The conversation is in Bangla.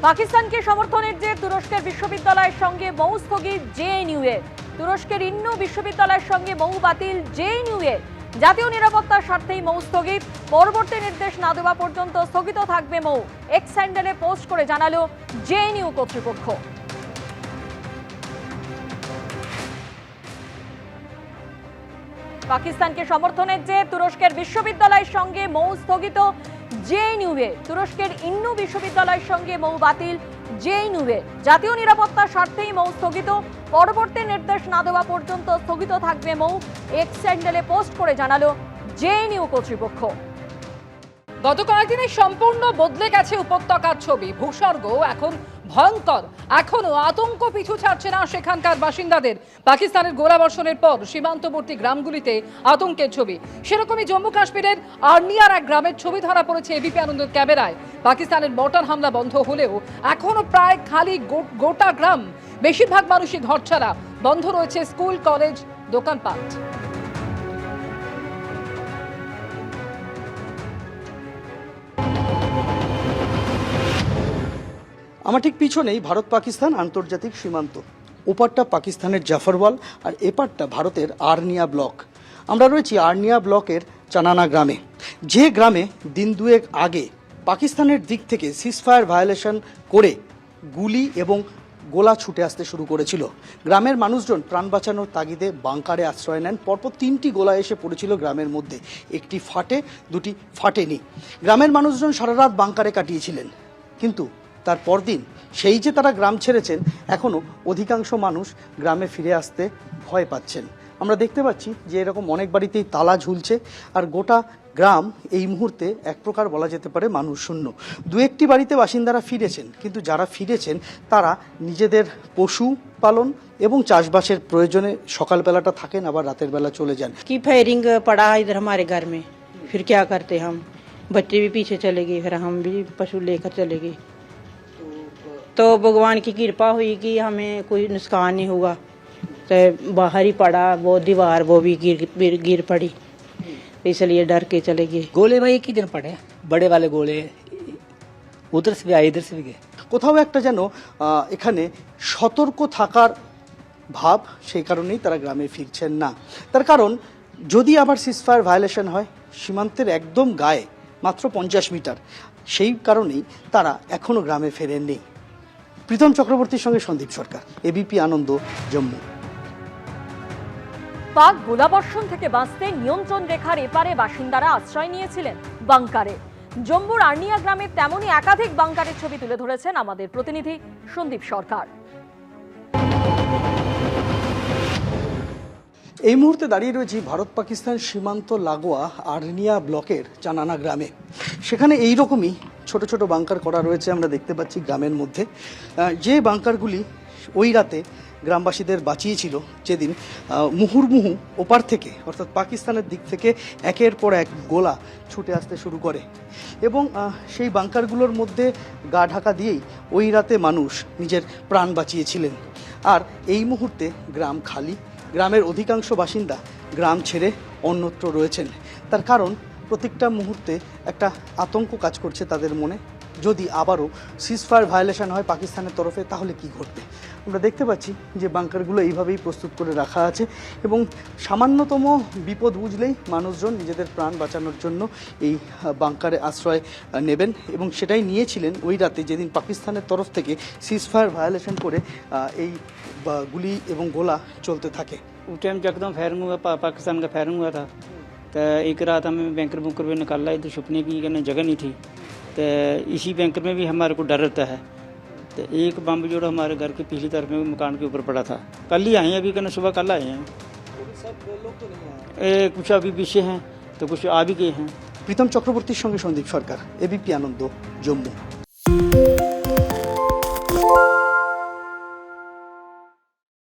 পাকিস্তানকে সমর্থনের যে তুরস্কের বিশ্ববিদ্যালয়ের সঙ্গে মৌ স্থগিত জেএনইউ এর। তুরস্কের ইন্নু বিশ্ববিদ্যালয়ের সঙ্গে মৌ বাতিল জেএনইউ এর। জাতীয় নিরাপত্তার স্বার্থেই মৌ স্থগিত, পরবর্তী নির্দেশ না দেওয়া পর্যন্ত স্থগিত থাকবে মৌ। এক্স হ্যান্ডেলে পোস্ট করে জানালো জেএনইউ কর্তৃপক্ষ। পাকিস্তানকে সমর্থনের যে তুরস্কের বিশ্ববিদ্যালয়ের সঙ্গে মৌ স্থগিত জেএনইউ এর। তুরস্কের ইন্নু বিশ্ববিদ্যালয়ের সঙ্গে মৌ বাতিল জেএনইউ এর। জাতীয় নিরাপত্তার স্বার্থেই মৌ স্থগিত, পরবর্তী নির্দেশ না দেওয়া পর্যন্ত স্থগিত থাকবে মৌ। এক্স হ্যান্ডেলে পোস্ট করে জানালো জেএনইউ কর্তৃপক্ষ। গত কয়েকদিনে সম্পূর্ণ বদলে গেছে উপত্যকার ছবি। ভূস্বর্গ এখন ভয়ঙ্কর, এখনো আতঙ্ক পিছু ছাড়ছে না সেখানকার বাসিন্দাদের। পাকিস্তানের গোলাবর্ষণের পর সীমান্তবর্তী গ্রামগুলিতে আতঙ্কের ছবি। সেরকমই জম্মু কাশ্মীরের আর্নিয়ার এক গ্রামের ছবি ধরা পড়েছে এবিপি আনন্দের ক্যামেরায়। পাকিস্তানের মর্টার হামলা বন্ধ হলেও এখনো প্রায় খালি গোটা গ্রাম। বেশিরভাগ মানুষই ঘর ছাড়া, বন্ধ রয়েছে স্কুল, কলেজ, দোকানপাট। আমার ঠিক পিছনেই ভারত পাকিস্তান আন্তর্জাতিক সীমান্ত। ওপারটা পাকিস্তানের জাফরওয়াল আর এপারটা ভারতের আর্নিয়া ব্লক। আমরা রয়েছি আর্নিয়া ব্লকের চানানা গ্রামে, যে গ্রামে দিন দুয়েক আগে পাকিস্তানের দিক থেকে সিজফায়ার ভায়োলেশন করে গুলি এবং গোলা ছুটে আসতে শুরু করেছিল। গ্রামের মানুষজন প্রাণ বাঁচানোর তাগিদে বাংকারে আশ্রয় নেন। পরপর 3টি গোলা এসে পড়েছিল গ্রামের মধ্যে, একটি ফাটে, দুটি ফাটেনি। গ্রামের মানুষজন সারা রাত বাংকারে কাটিয়েছিলেন, কিন্তু তার পরদিন সেই যে তারা গ্রাম ছেড়েছেন, এখনও অধিকাংশ মানুষ গ্রামে ফিরে আসতে ভয় পাচ্ছেন। আমরা দেখতে পাচ্ছি যে এরকম অনেক বাড়িতেই তালা ঝুলছে, আর গোটা গ্রাম এই মুহূর্তে এক প্রকার বলা যেতে পারে মানুষ শূন্য। দু একটি বাড়িতে বাসিন্দারা ফিরেছেন, কিন্তু যারা ফিরেছেন তারা নিজেদের পশু পালন এবং চাষবাসের প্রয়োজনে সকালবেলাটা থাকেন, আবার রাতের বেলা চলে যান। কি फायरिंग पड़ा इधर हमारे घर में, फिर क्या करते हम, बच्चे भी पीछे चले गए, फिर हम भी पशु लेकर चले गए। तो भगवान की कृपा हुई कि हमें कोई नुकसान नहीं हुआ। तो बाहर ही पड़ा वो दीवार, वो भी गिर पड़ी, इसलिए डर के चले गए। गोले भाई एक ही दिन पड़े, बड़े वाले गोले उधर से भी आए, इधर से भी गए। কোথাও একটা যেন এখানে সতর্ক থাকার ভাব, সেই কারণেই তারা গ্রামে ফিরছেন না। তার কারণ যদি আবার সিজফায়ার ভায়োলেশন হয় সীমান্তের একদম গায়ে, মাত্র 50 মিটার, সেই কারণেই তারা এখনও গ্রামে ফেরেননি। প্রীতম চক্রবর্তীর সঙ্গে সন্দীপ সরকার, এবিপি আনন্দ, জম্মু। পাক গোলাবর্ষণ থেকে বাঁচতে নিয়ন্ত্রণ রেখার এপারে বাসিন্দারা আশ্রয় নিয়েছিলেন বাংকারে। জম্মুর আর্নিয়া গ্রামের তেমনই একাধিক বাংকারের ছবি তুলে ধরেছেন আমাদের প্রতিনিধি সন্দীপ সরকার। এই মুহূর্তে দাঁড়িয়ে রয়েছি ভারত পাকিস্তান সীমান্ত লাগোয়া আর্নিয়া ব্লকের চানানা গ্রামে। সেখানে এই রকমই ছোট ছোট বাংকার করা রয়েছে, আমরা দেখতে পাচ্ছি গ্রামের মধ্যে। যে বাংকারগুলি ওই রাতে গ্রামবাসীদের বাঁচিয়েছিল, যেদিন মুহুর্মুহু ওপার থেকে অর্থাৎ পাকিস্তানের দিক থেকে একের পর এক গোলা ছুটে আসতে শুরু করে, এবং সেই বাংকারগুলোর মধ্যে গা ঢাকা দিয়েই ওই রাতে মানুষ নিজের প্রাণ বাঁচিয়েছিলেন। আর এই মুহূর্তে গ্রাম খালি, গ্রামের অধিকাংশ বাসিন্দা গ্রাম ছেড়ে অন্যত্র রয়েছেন। তার কারণ প্রত্যেকটা মুহূর্তে একটা আতঙ্ক কাজ করছে তাদের মনে। যদি আবারও সিজফায়ার ভায়োলেশন হয় পাকিস্তানের তরফে, তাহলে কি ঘটবে? আমরা দেখতে পাচ্ছি যে বাংকারগুলো এইভাবেই প্রস্তুত করে রাখা আছে, এবং সামান্যতম বিপদ বুঝলেই মানুষজন নিজেদের প্রাণ বাঁচানোর জন্য এই বাংকারে আশ্রয় নেবেন, এবং সেটাই নিয়েছিলেন ওই রাতে যেদিন পাকিস্তানের তরফ থেকে সিজফায়ার ভায়োলেশন করে এই গুলি এবং গোলা चलते থাকে। उस टाइम एकदम फायरिंग हुआ, पाकिस्तान का फायरिंग हुआ था। तो एक रात हमें बैंकर बुंकर में निकाला, इधर छुपने की जगह नहीं थी। तो इसी बैंकर में भी हमारे को डर रहता है। तो एक बम जोड़ा हमारे घर के पिछली तरफ में मकान के ऊपर पड़ा था। कल ही आए हैं, अभी कहना सुबह कल आए हैं। कुछ अभी पीछे हैं, तो कुछ आ भी गए हैं। প্রীতম চক্রবর্তীর সঙ্গে সন্দীপ সরকার, এবিপি আনন্দ, জম্মু।